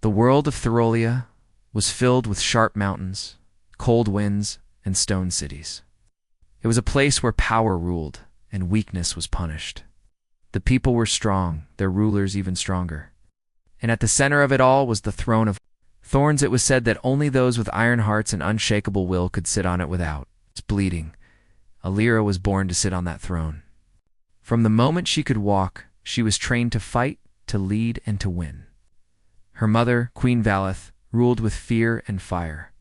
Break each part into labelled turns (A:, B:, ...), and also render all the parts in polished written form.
A: The world of Thorelia was filled with sharp mountains, cold winds, and stone cities. It was a place where power ruled and weakness was punished. The people were strong, their rulers even stronger. And at the center of it all was the throne of Thorns. It was said that only those with iron hearts and unshakable will could sit on it without bleeding. Alira was born to sit on that throne. From the moment she could walk, she was trained to fight, to lead, and to win. Her mother, Queen Valeth, ruled with fear and fire.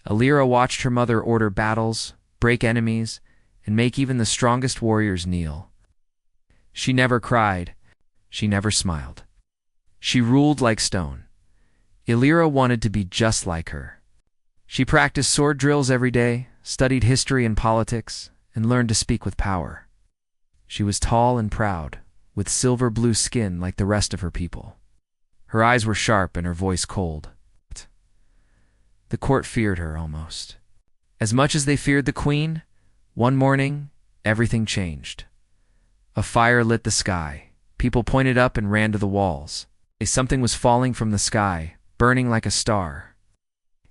A: Alira watched her mother order battles, break enemies, and make even the strongest warriors kneel. She never cried. She never smiled. She ruled like stone. Alira wanted to be just like her. She practiced sword drills every day, studied history and politics, and learned to speak with power. She was tall and proud, with silver-blue skin like the rest of her people. Her eyes were sharp and her voice cold. The court feared her almost. As much as they feared the queen, one morning, everything changed. A fire lit the sky. People pointed up and ran to the walls. Something was falling from the sky, burning like a star.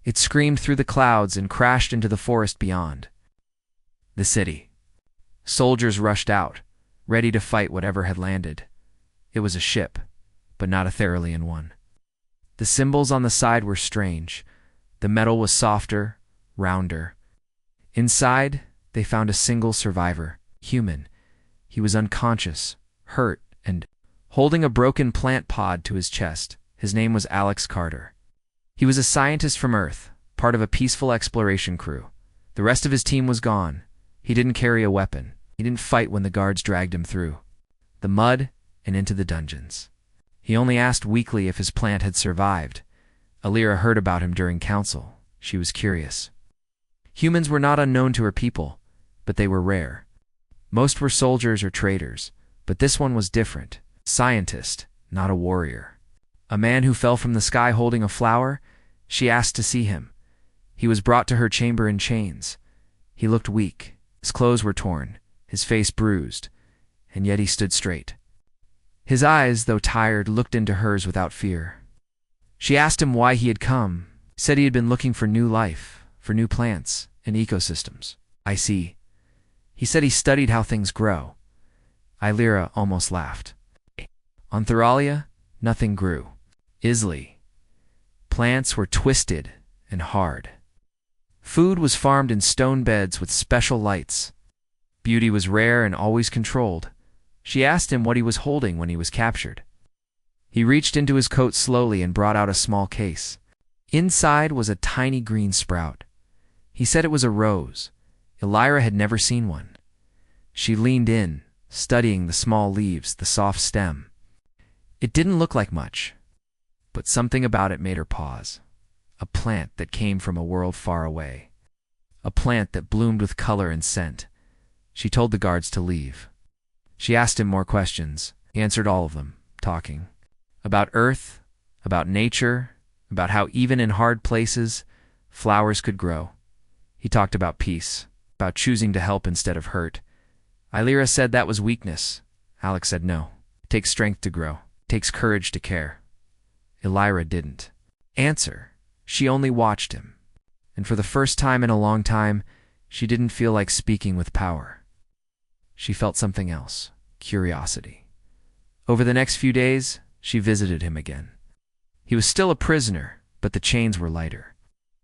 A: It screamed through the clouds and crashed into the forest beyond. The city. Soldiers rushed out, ready to fight whatever had landed. It was a ship, but not a Theralian one. The symbols on the side were strange. The metal was softer, rounder. Inside, they found a single survivor, human. He was unconscious, hurt, and holding a broken plant pod to his chest. His name was Alex Carter. He was a scientist from Earth, part of a peaceful exploration crew. The rest of his team was gone. He didn't carry a weapon. He didn't fight when the guards dragged him through the mud and into the dungeons. He only asked weakly if his plant had survived. Alira heard about him during council. She was curious. Humans were not unknown to her people, but they were rare. Most were soldiers or traders, but this one was different. Scientist, not a warrior. A man who fell from the sky holding a flower. She asked to see him. He was brought to her chamber in chains. He looked weak. His clothes were torn, his face bruised, and yet he stood straight. His eyes, though tired, looked into hers without fear. She asked him why he had come. He said he had been looking for new life, for new plants and ecosystems. I see. He said he studied how things grow. Alira almost laughed. On Thoralia, nothing grew. Islay. Plants were twisted and hard. Food was farmed in stone beds with special lights. Beauty was rare and always controlled. She asked him what he was holding when he was captured. He reached into his coat slowly and brought out a small case. Inside was a tiny green sprout. He said it was a rose. Alira had never seen one. She leaned in, studying the small leaves, the soft stem. It didn't look like much, but something about it made her pause. A plant that came from a world far away. A plant that bloomed with color and scent. She told the guards to leave. She asked him more questions. He answered all of them, talking about Earth, about nature, about how even in hard places, flowers could grow. He talked about peace, about choosing to help instead of hurt. Alira said that was weakness. Alex said no. It takes strength to grow. It takes courage to care. Alira didn't answer. She only watched him. And for the first time in a long time, she didn't feel like speaking with power. She felt something else, curiosity. Over the next few days, she visited him again. He was still a prisoner, but the chains were lighter.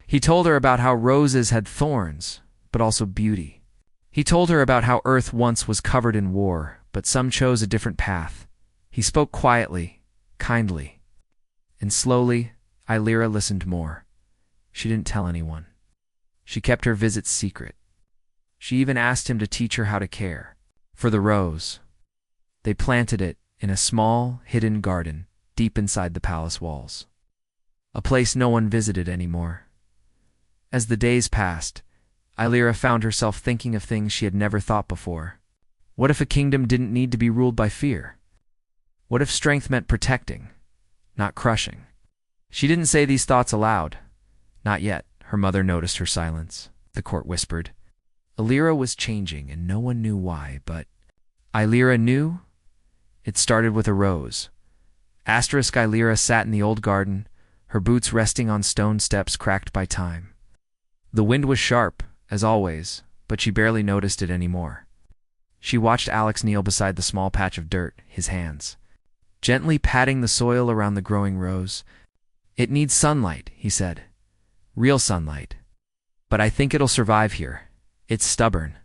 A: He told her about how roses had thorns, but also beauty. He told her about how Earth once was covered in war, but some chose a different path. He spoke quietly, kindly. And slowly, Alira listened more. She didn't tell anyone. She kept her visits secret. She even asked him to teach her how to care for the rose. They planted it in a small, hidden garden deep inside the palace walls. A place no one visited anymore. As the days passed, Alira found herself thinking of things she had never thought before. What if a kingdom didn't need to be ruled by fear? What if strength meant protecting, not crushing? She didn't say these thoughts aloud. Not yet. Her mother noticed her silence. The court whispered. Alira was changing, and no one knew why, but Alira knew. It started with a rose. Illyra sat in the old garden, her boots resting on stone steps cracked by time. The wind was sharp, as always, but she barely noticed it anymore. She watched Alex kneel beside the small patch of dirt, his hands gently patting the soil around the growing rows. "It needs sunlight," he said. "Real sunlight. But I think it'll survive here. It's stubborn.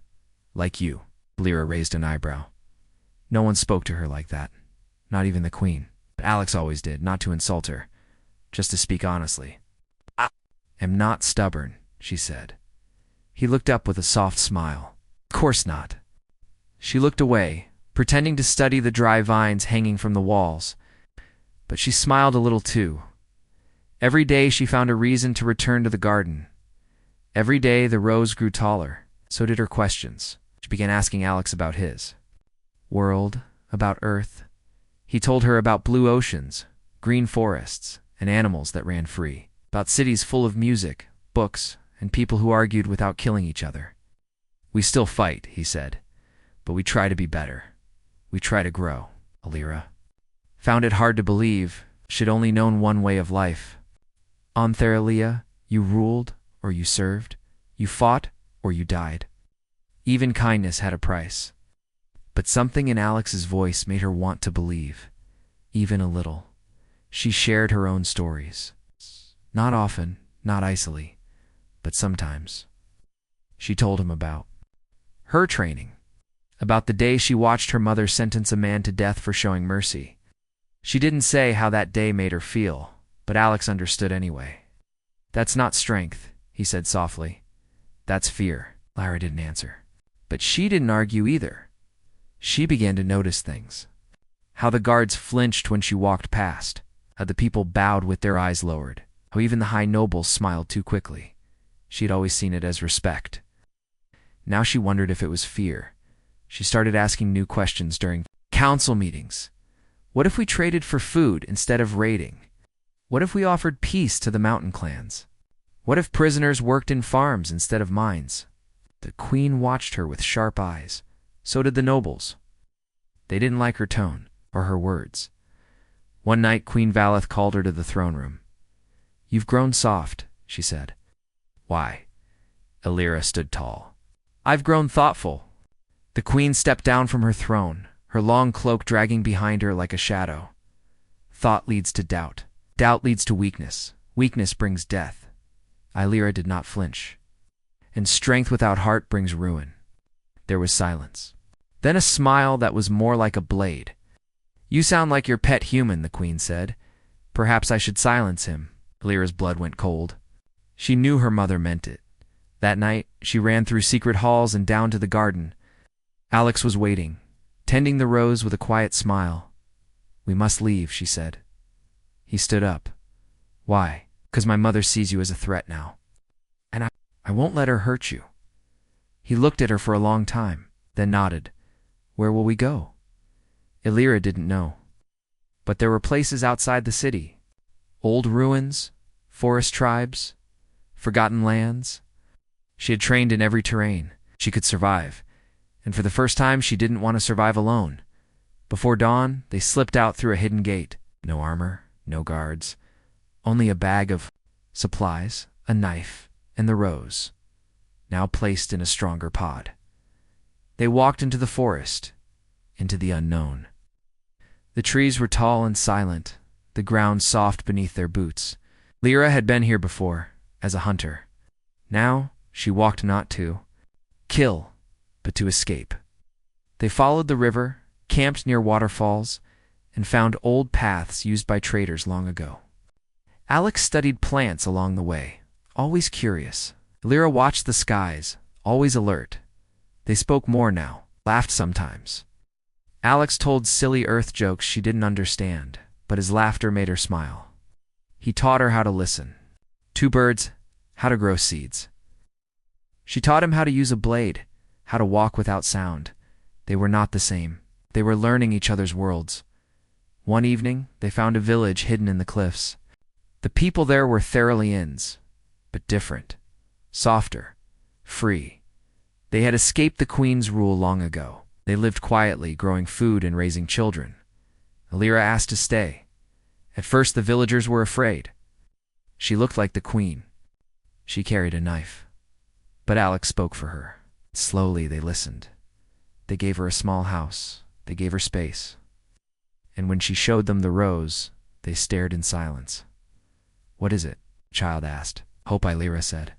A: Like you." Lyra raised an eyebrow. No one spoke to her like that. Not even the queen. But Alex always did, not to insult her, just to speak honestly. "I am not stubborn," she said. He looked up with a soft smile. "Of course not." She looked away, pretending to study the dry vines hanging from the walls. But she smiled a little too. Every day she found a reason to return to the garden. Every day the rows grew taller. So did her questions. She began asking Alex about his world, about Earth. He told her about blue oceans, green forests, and animals that ran free. About cities full of music, books, and people who argued without killing each other. "We still fight," he said, "but we try to be better. We try to grow." Illyra found it hard to believe. She'd only known one way of life. On Theralia, you ruled or you served, you fought or you died. Even kindness had a price. But something in Alex's voice made her want to believe, even a little. She shared her own stories. Not often, not icily, but sometimes. She told him about her training, about the day she watched her mother sentence a man to death for showing mercy. She didn't say how that day made her feel, but Alex understood anyway. "That's not strength," he said softly. "That's fear." Lyra didn't answer. But she didn't argue either. She began to notice things. How the guards flinched when she walked past, how the people bowed with their eyes lowered, how even the high nobles smiled too quickly. She had always seen it as respect. Now she wondered if it was fear. She started asking new questions during council meetings. What if we traded for food instead of raiding? What if we offered peace to the mountain clans? What if prisoners worked in farms instead of mines? The queen watched her with sharp eyes. So did the nobles. They didn't like her tone or her words. One night, Queen Valeth called her to the throne room. "You've grown soft," she said. "Why?" Illyra stood tall. "I've grown thoughtful." The queen stepped down from her throne, her long cloak dragging behind her like a shadow. "Thought leads to doubt. Doubt leads to weakness. Weakness brings death." Illyra did not flinch. "And strength without heart brings ruin." There was silence. Then a smile that was more like a blade. "You sound like your pet human," the queen said. "Perhaps I should silence him." Illyra's blood went cold. She knew her mother meant it. That night, she ran through secret halls and down to the garden. Alex was waiting, tending the rose with a quiet smile. "We must leave," she said. He stood up. "Why?" "'Cause my mother sees you as a threat now. And I won't let her hurt you." He looked at her for a long time, then nodded. "Where will we go?" Illyra didn't know. But there were places outside the city. Old ruins, forest tribes, forgotten lands. She had trained in every terrain. She could survive. And for the first time, she didn't want to survive alone. Before dawn, they slipped out through a hidden gate. No armor, no guards. Only a bag of supplies, a knife, and the rose, now placed in a stronger pod. They walked into the forest, into the unknown. The trees were tall and silent, the ground soft beneath their boots. Lyra had been here before, as a hunter. Now, she walked not to kill, but to escape. They followed the river, camped near waterfalls, and found old paths used by traders long ago. Alex studied plants along the way, always curious. Lyra watched the skies, always alert. They spoke more now, laughed sometimes. Alex told silly earth jokes she didn't understand, but his laughter made her smile. He taught her how to listen. Two birds, how to grow seeds. She taught him how to use a blade, how to walk without sound. They were not the same. They were learning each other's worlds. One evening, they found a village hidden in the cliffs. The people there were Theralyans, but different, softer, free. They had escaped the queen's rule long ago. They lived quietly, growing food and raising children. Illyra asked to stay. At first the villagers were afraid. She looked like the queen. She carried a knife. But Alex spoke for her. Slowly they listened. They gave her a small house. They gave her space. And when she showed them the rose, they stared in silence. "What is it?" the child asked. "Hope," Illyra said.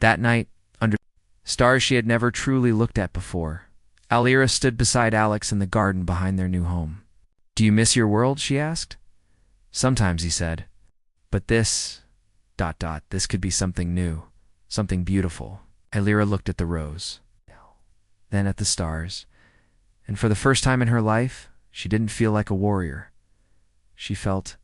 A: That night, under stars she had never truly looked at before, Illyra stood beside Alex in the garden behind their new home. "Do you miss your world?" she asked. "Sometimes," he said. "But this... this could be something new, something beautiful." Illyra looked at the rose, then at the stars, and for the first time in her life, she didn't feel like a warrior. She felt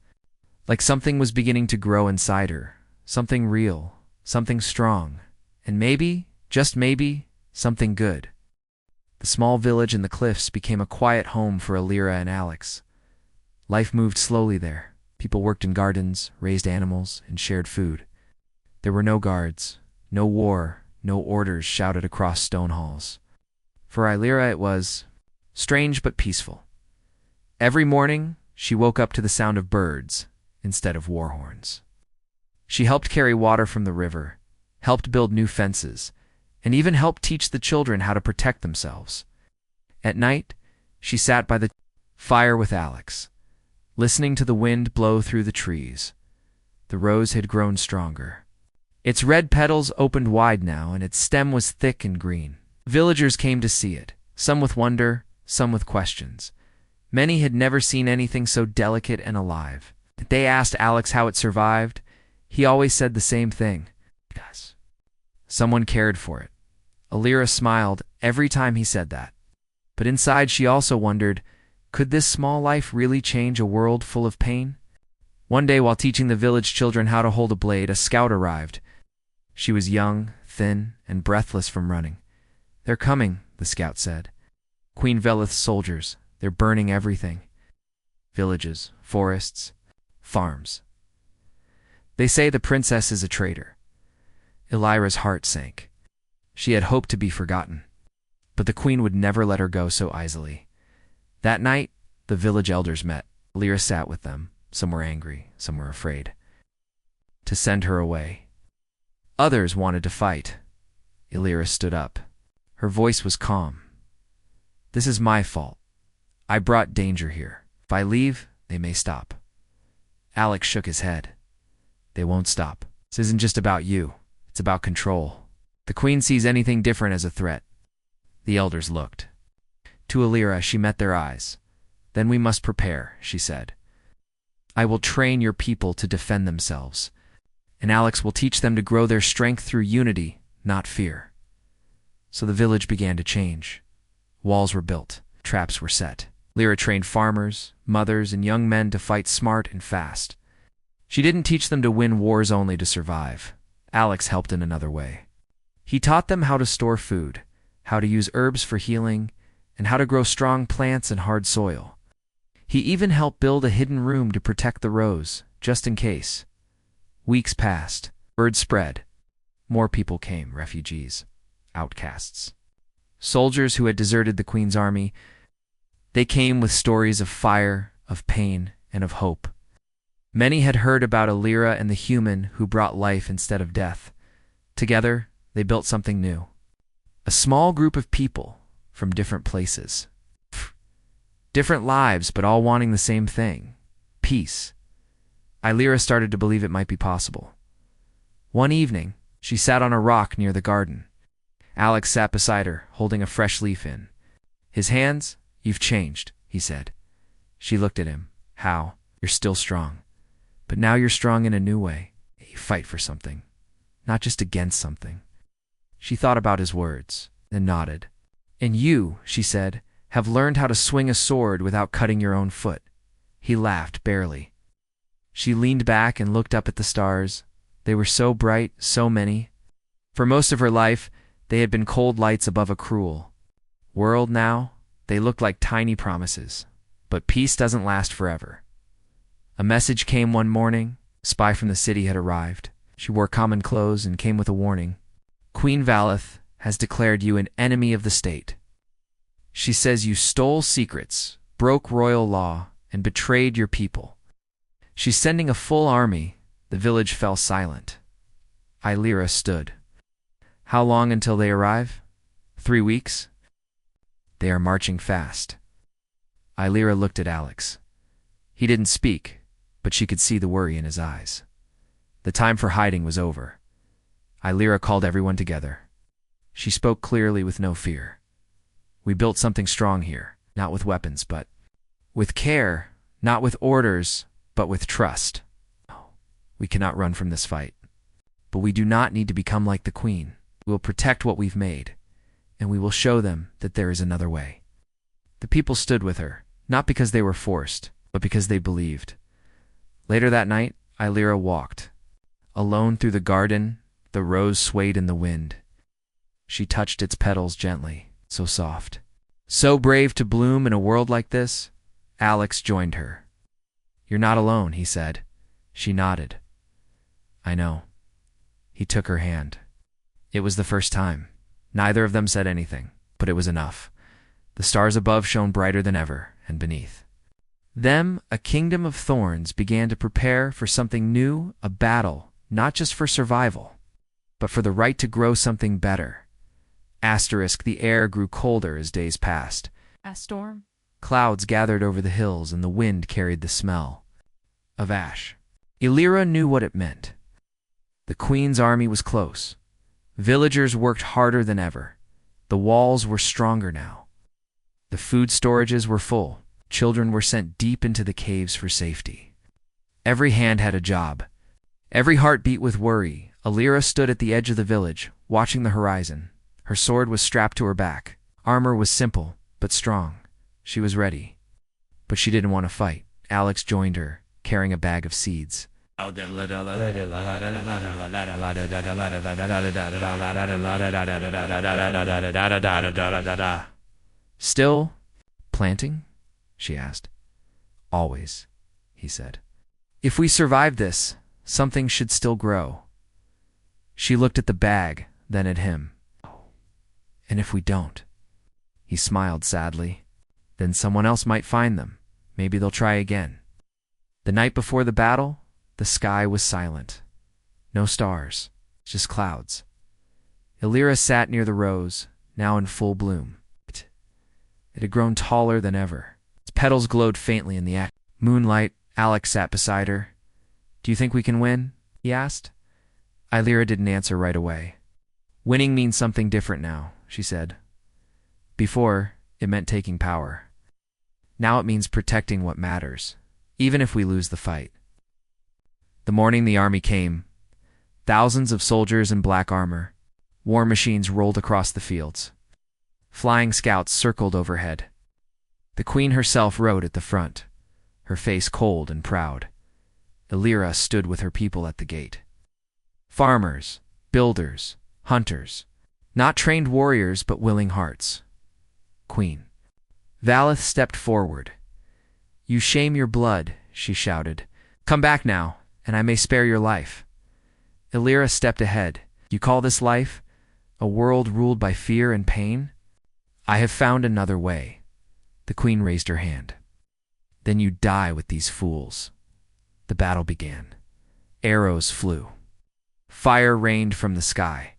A: like something was beginning to grow inside her, something real, something strong, and maybe, just maybe, something good. The small village in the cliffs became a quiet home for Illyra and Alex. Life moved slowly there. People worked in gardens, raised animals, and shared food. There were no guards, no war, no orders shouted across stone halls. For Illyra it was strange but peaceful. Every morning, she woke up to the sound of birds instead of war horns. She helped carry water from the river, helped build new fences, and even helped teach the children how to protect themselves. At night, she sat by the fire with Alex, listening to the wind blow through the trees. The rose had grown stronger. Its red petals opened wide now, and its stem was thick and green. Villagers came to see it, some with wonder, some with questions. Many had never seen anything so delicate and alive. They asked Alex how it survived. He always said the same thing. Yes. Someone cared for it. Illyra smiled every time he said that. But inside she also wondered, could this small life really change a world full of pain? One day while teaching the village children how to hold a blade, a scout arrived. She was young, thin, and breathless from running. "They're coming," the scout said. "Queen Velith's soldiers. They're burning everything. Villages, forests, farms. They say the princess is a traitor." Illyra's heart sank. She had hoped to be forgotten. But the queen would never let her go so easily. That night, the village elders met. Illyra sat with them. Some were angry, some were afraid to send her away. Others wanted to fight. Illyra stood up. Her voice was calm. "This is my fault. I brought danger here. If I leave, they may stop." Alex shook his head. "They won't stop. This isn't just about you. It's about control. The queen sees anything different as a threat." The elders looked. To Illyra, she met their eyes. "Then we must prepare," she said. "I will train your people to defend themselves, and Alex will teach them to grow their strength through unity, not fear." So the village began to change. Walls were built, traps were set. Illyra trained farmers, mothers, and young men to fight smart and fast. She didn't teach them to win wars only to survive. Alex helped in another way. He taught them how to store food, how to use herbs for healing, and how to grow strong plants in hard soil. He even helped build a hidden room to protect the rose, just in case. Weeks passed. Word spread. More people came, refugees, outcasts. Soldiers who had deserted the queen's army. They came with stories of fire, of pain, and of hope. Many had heard about Illyra and the human who brought life instead of death. Together, they built something new. A small group of people from different places. Different lives, but all wanting the same thing. Peace. Illyra started to believe it might be possible. One evening, she sat on a rock near the garden. Alex sat beside her, holding a fresh leaf in his hands. "You've changed," he said. She looked at him. "How? You're still strong. But now you're strong in a new way. You fight for something, not just against something." She thought about his words, then nodded. "And you," she said, "have learned how to swing a sword without cutting your own foot." He laughed, barely. She leaned back and looked up at the stars. They were so bright, so many. For most of her life, they had been cold lights above a cruel world. Now, they looked like tiny promises. But peace doesn't last forever. A message came one morning. A spy from the city had arrived. She wore common clothes and came with a warning. "Queen Velith has declared you an enemy of the state. She says you stole secrets, broke royal law, and betrayed your people. She's sending a full army. The village fell silent. Illyra stood. How long until they arrive? 3 weeks? They are marching fast. Illyra looked at Alex. He didn't speak, but she could see the worry in his eyes. The time for hiding was over. Illyra called everyone together. She spoke clearly with no fear. We built something strong here, not with weapons, but with care, not with orders, but with trust. We cannot run from this fight. But we do not need to become like the Queen. We will protect what we've made, and we will show them that there is another way. The people stood with her, not because they were forced, but because they believed. Later that night, Illyra walked. Alone through the garden, the rose swayed in the wind. She touched its petals gently, so soft. So brave to bloom in a world like this. Alex joined her. You're not alone, he said. She nodded. I know. He took her hand. It was the first time. Neither of them said anything, but it was enough. The stars above shone brighter than ever, and beneath them, a kingdom of thorns began to prepare for something new, a battle, not just for survival, but for the right to grow something better. Asterisk, the air grew colder as days passed.
B: A storm?
A: Clouds gathered over the hills, and the wind carried the smell of ash. Illyra knew what it meant. The Queen's army was close. Villagers worked harder than ever. The walls were stronger now. The food storages were full. Children were sent deep into the caves for safety. Every hand had a job. Every heart beat with worry. Illyra stood at the edge of the village, watching the horizon. Her sword was strapped to her back. Armor was simple, but strong. She was ready. But she didn't want to fight. Alex joined her, carrying a bag of seeds. Still planting? She asked. Always, he said. If we survive this, something should still grow. She looked at the bag, then at him. And if we don't? He smiled sadly. Then someone else might find them. Maybe they'll try again. The night before the battle, the sky was silent. No stars, just clouds. Illyra sat near the rose, now in full bloom. It had grown taller than ever. Its petals glowed faintly in the moonlight. Alex sat beside her. Do you think we can win? He asked. Illyra didn't answer right away. Winning means something different now, she said. Before, it meant taking power. Now it means protecting what matters, even if we lose the fight. The morning the army came. Thousands of soldiers in black armor. War machines rolled across the fields. Flying scouts circled overhead. The Queen herself rode at the front, her face cold and proud. Illyra stood with her people at the gate. Farmers, builders, hunters, not trained warriors but willing hearts. Queen. Valeth stepped forward. You shame your blood, she shouted. Come back now, and I may spare your life. Illyra stepped ahead. You call this life? A world ruled by fear and pain? I have found another way. The Queen raised her hand. Then you die with these fools. The battle began. Arrows flew. Fire rained from the sky.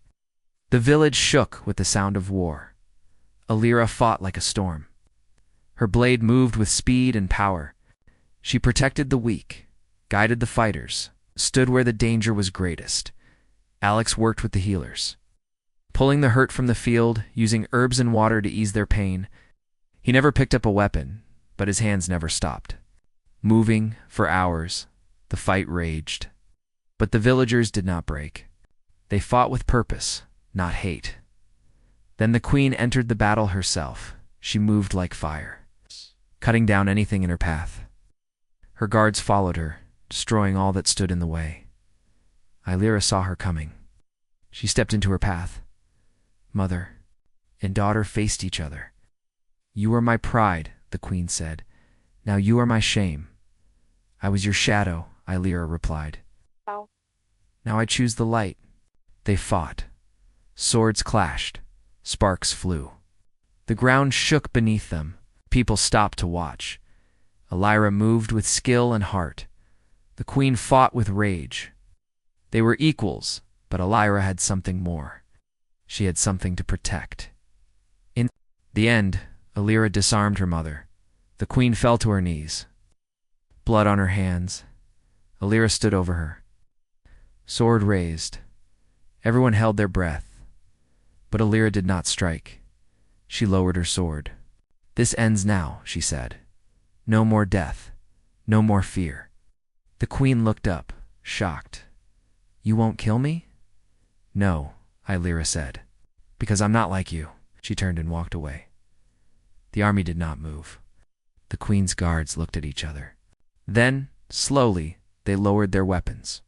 A: The village shook with the sound of war. Illyra fought like a storm. Her blade moved with speed and power. She protected the weak, guided the fighters, stood where the danger was greatest. Alex worked with the healers, pulling the hurt from the field, using herbs and water to ease their pain. He never picked up a weapon, but his hands never stopped. Moving for hours, the fight raged. But the villagers did not break. They fought with purpose, not hate. Then the Queen entered the battle herself. She moved like fire, cutting down anything in her path. Her guards followed her, destroying all that stood in the way. Illyra saw her coming. She stepped into her path. Mother and daughter faced each other. You are my pride, the Queen said. Now you are my shame. I was your shadow, Illyra replied.
B: Ow.
A: Now I choose the light. They fought. Swords clashed. Sparks flew. The ground shook beneath them. People stopped to watch. Illyra moved with skill and heart. The queen fought with rage. They were equals, but Elira had something more. She had something to protect. In the end, Elira disarmed her mother. The queen fell to her knees. Blood on her hands. Elira stood over her. Sword raised. Everyone held their breath. But Elira did not strike. She lowered her sword. "This ends now," she said. "No more death. No more fear." The queen looked up, shocked. "You won't kill me?" "No," Elira said. "Because I'm not like you." She turned and walked away. The army did not move. The queen's guards looked at each other. Then, slowly, they lowered their weapons.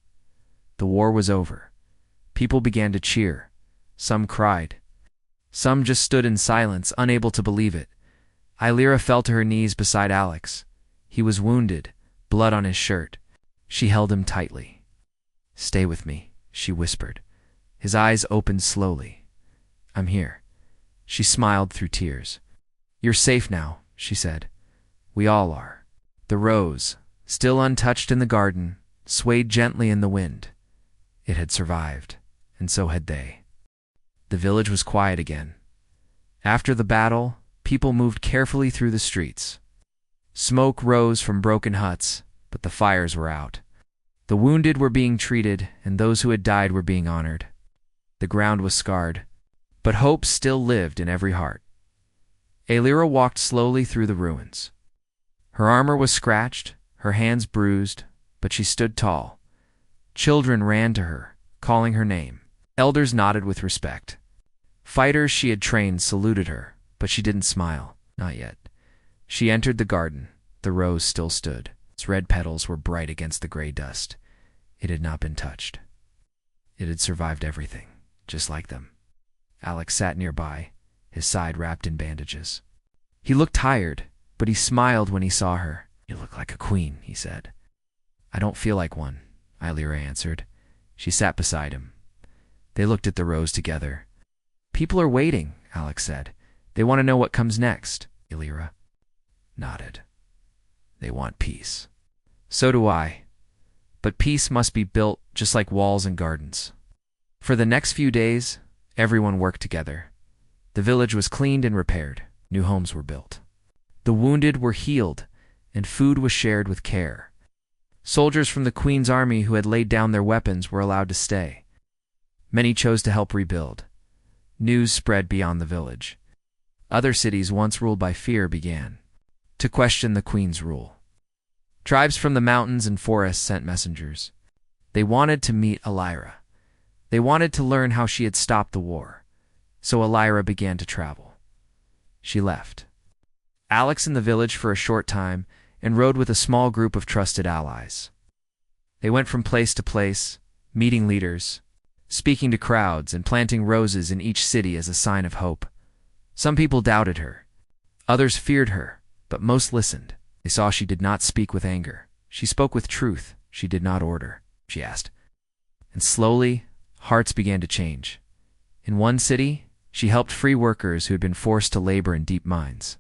A: The war was over. People began to cheer. Some cried. Some just stood in silence, unable to believe it. Elira fell to her knees beside Alex. He was wounded, blood on his shirt. She held him tightly. "Stay with me," she whispered. His eyes opened slowly. "I'm here." She smiled through tears. "You're safe now," she said. "We all are." The rose, still untouched in the garden, swayed gently in the wind. It had survived, and so had they. The village was quiet again. After the battle, people moved carefully through the streets. Smoke rose from broken huts, but the fires were out. The wounded were being treated, and those who had died were being honored. The ground was scarred, but hope still lived in every heart. Elira walked slowly through the ruins. Her armor was scratched, her hands bruised, but she stood tall. Children ran to her, calling her name. Elders nodded with respect. Fighters she had trained saluted her, but she didn't smile, not yet. She entered the garden. The rose still stood. Its red petals were bright against the gray dust. It had not been touched. It had survived everything, just like them. Alex sat nearby, his side wrapped in bandages. He looked tired, but he smiled when he saw her. "You look like a queen," he said. "I don't feel like one," Elira answered. She sat beside him. They looked at the rose together. "People are waiting," Alex said. "They want to know what comes next." Elira nodded. "They want peace." "So do I. But peace must be built just like walls and gardens." For the next few days, everyone worked together. The village was cleaned and repaired. New homes were built. The wounded were healed, and food was shared with care. Soldiers from the Queen's army who had laid down their weapons were allowed to stay. Many chose to help rebuild. News spread beyond the village. Other cities once ruled by fear began to question the Queen's rule. Tribes from the mountains and forests sent messengers. They wanted to meet Elira. They wanted to learn how she had stopped the war. So Elira began to travel. She left Alex in the village for a short time and rode with a small group of trusted allies. They went from place to place, meeting leaders, speaking to crowds, and planting roses in each city as a sign of hope. Some people doubted her. Others feared her, but most listened. They saw she did not speak with anger. She spoke with truth. She did not order, she asked. And slowly, hearts began to change. In one city, she helped free workers who had been forced to labor in deep mines.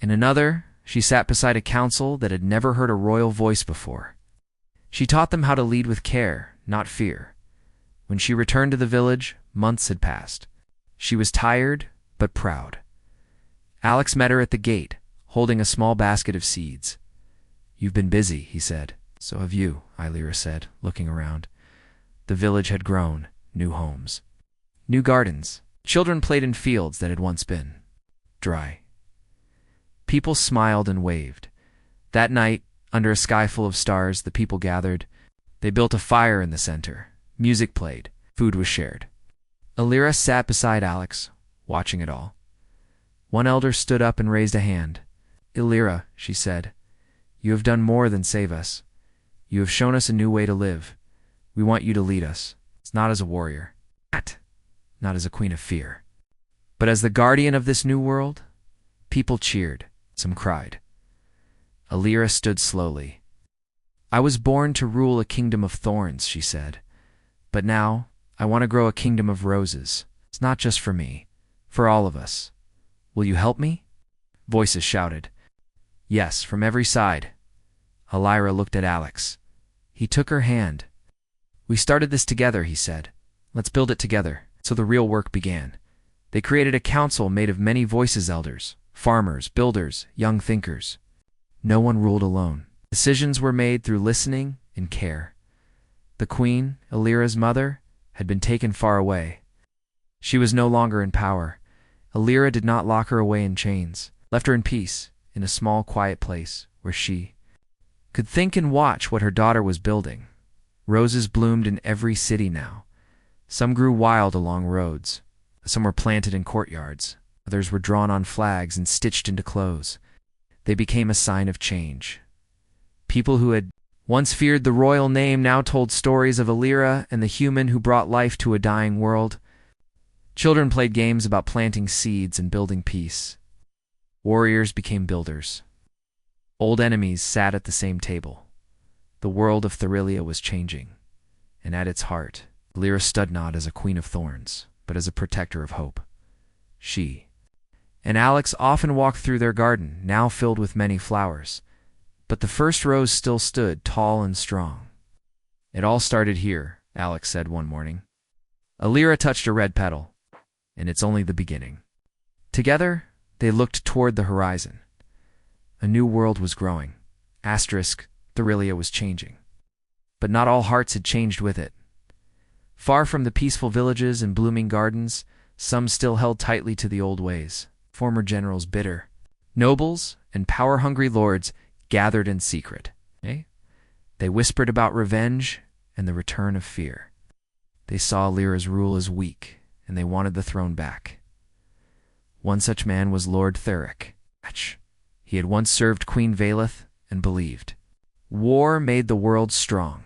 A: In another, she sat beside a council that had never heard a royal voice before. She taught them how to lead with care, not fear. When she returned to the village, months had passed. She was tired, but proud. Alex met her at the gate, holding a small basket of seeds. "You've been busy," he said. "So have you," Elira said, looking around. The village had grown, new homes, new gardens. Children played in fields that had once been dry. People smiled and waved. That night, under a sky full of stars, the people gathered. They built a fire in the center. Music played. Food was shared. Elira sat beside Alex, watching it all. One elder stood up and raised a hand. "Elira," she said, "you have done more than save us. You have shown us a new way to live. We want you to lead us. It's not as a warrior, not as a queen of fear, but as the guardian of this new world." People cheered. Some cried. Elira stood slowly. "I was born to rule a kingdom of thorns," she said. "But now, I want to grow a kingdom of roses. It's not just for me, for all of us. Will you help me?" Voices shouted. Yes, from every side. Elira looked at Alex. He took her hand. "We started this together," he said. "Let's build it together." So the real work began. They created a council made of many voices: elders, farmers, builders, young thinkers. No one ruled alone. Decisions were made through listening and care. The queen, Illyra's mother, had been taken far away. She was no longer in power. Illyra did not lock her away in chains, left her in peace, in a small, quiet place where she could think and watch what her daughter was building. Roses bloomed in every city now. Some grew wild along roads. Some were planted in courtyards. Others were drawn on flags and stitched into clothes. They became a sign of change. People who had once feared the royal name now told stories of Illyra and the human who brought life to a dying world. Children played games about planting seeds and building peace. Warriors became builders. Old enemies sat at the same table. The world of Thorilia was changing, and at its heart, Illyra stood not as a queen of thorns, but as a protector of hope. She and Alex often walked through their garden, now filled with many flowers, but the first rose still stood tall and strong. "It all started here," Alex said one morning. Illyra touched a red petal, "and it's only the beginning." Together, they looked toward the horizon. A new world was growing. Thorilia was changing. But not all hearts had changed with it. Far from the peaceful villages and blooming gardens, some still held tightly to the old ways. Former generals bitter, nobles, and power-hungry lords gathered in secret. They whispered about revenge and the return of fear. They saw Illyra's rule as weak, and they wanted the throne back. One such man was Lord Theric. He had once served Queen Valeth and believed war made the world strong.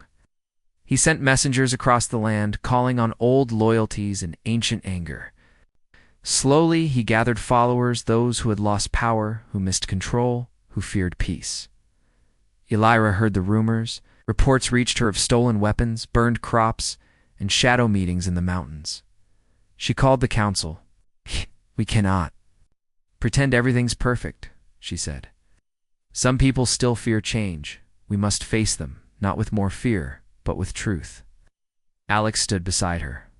A: He sent messengers across the land, calling on old loyalties and ancient anger. Slowly, he gathered followers, those who had lost power, who missed control, who feared peace. Illyra heard the rumors. Reports reached her of stolen weapons, burned crops, and shadow meetings in the mountains. She called the council. "We cannot pretend everything's perfect," she said. "Some people still fear change. We must face them, not with more fear, but with truth." Alex stood beside her.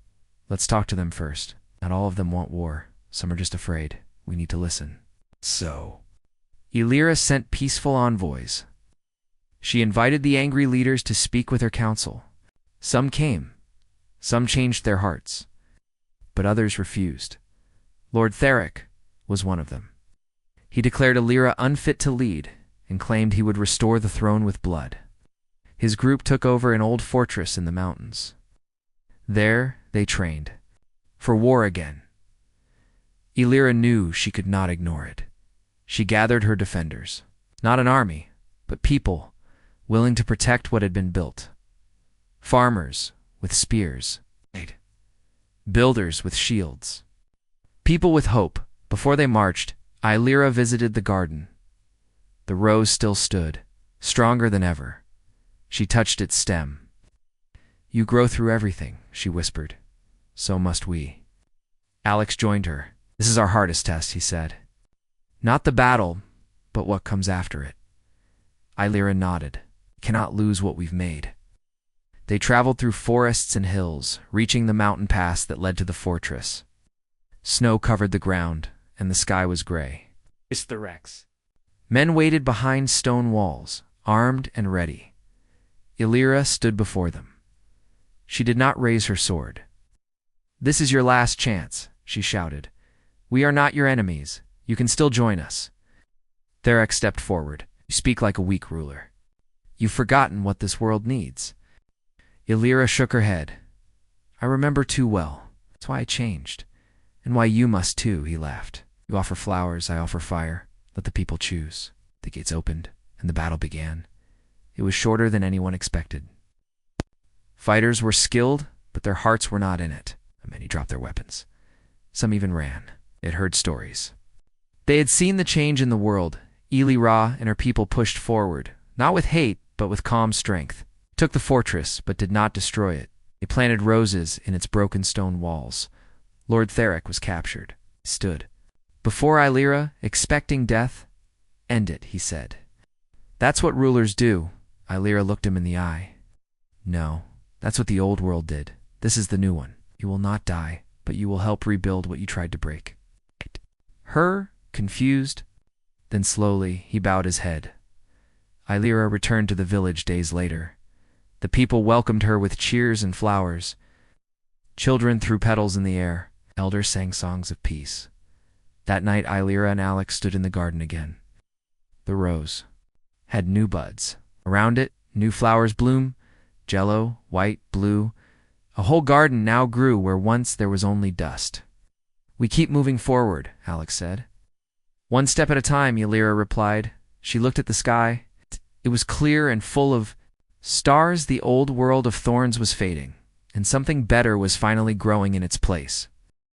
A: "Let's talk to them first. Not all of them want war. Some are just afraid. We need to listen." So Illyra sent peaceful envoys. She invited the angry leaders to speak with her council. Some came. Some changed their hearts. But others refused. Lord Theric was one of them. He declared Illyra unfit to lead and claimed he would restore the throne with blood. His group took over an old fortress in the mountains. There they trained for war again. Illyra knew she could not ignore it. She gathered her defenders, not an army, but people willing to protect what had been built. Farmers with spears, builders with shields, people with hope. Before they marched, Illyra visited the garden. The rose still stood, stronger than ever. She touched its stem. "You grow through everything," she whispered. "So must we." Alex joined her. "This is our hardest test," he said. "Not the battle, but what comes after it." Illyra nodded. "We cannot lose what we've made." They traveled through forests and hills, reaching the mountain pass that led to the fortress. Snow covered the ground, and the sky was gray.
B: It's the Rex.
A: Men waited behind stone walls, armed and ready. Illyra stood before them. She did not raise her sword. "This is your last chance," she shouted. "We are not your enemies. You can still join us." Theric stepped forward. "You speak like a weak ruler. You've forgotten what this world needs." Illyra shook her head. "I remember too well. That's why I changed. And why you must too," he laughed. "You offer flowers, I offer fire. Let the people choose." The gates opened, and the battle began. It was shorter than anyone expected. Fighters were skilled, but their hearts were not in it. Many dropped their weapons. Some even ran. They had heard stories. They had seen the change in the world. Illyra and her people pushed forward, not with hate, but with calm strength. Took the fortress, but did not destroy it. They planted roses in its broken stone walls. Lord Theric was captured. He stood before Illyra, expecting death. "End it," he said. "That's what rulers do." Illyra looked him in the eye. No, that's what the old world did. This is the new one. You will not die, but you will help rebuild what you tried to break. Her, confused. Then slowly, he bowed his head. Illyra returned to the village days later. The people welcomed her with cheers and flowers. Children threw petals in the air. Elders sang songs of peace. That night, Illyra and Alex stood in the garden again. The rose had new buds. Around it, new flowers bloom, yellow, white, blue. A whole garden now grew where once there was only dust. We keep moving forward, Alex said. One step at a time, Illyra replied. She looked at the sky. It was clear and full of stars. The old world of Thorns was fading, and something better was finally growing in its place.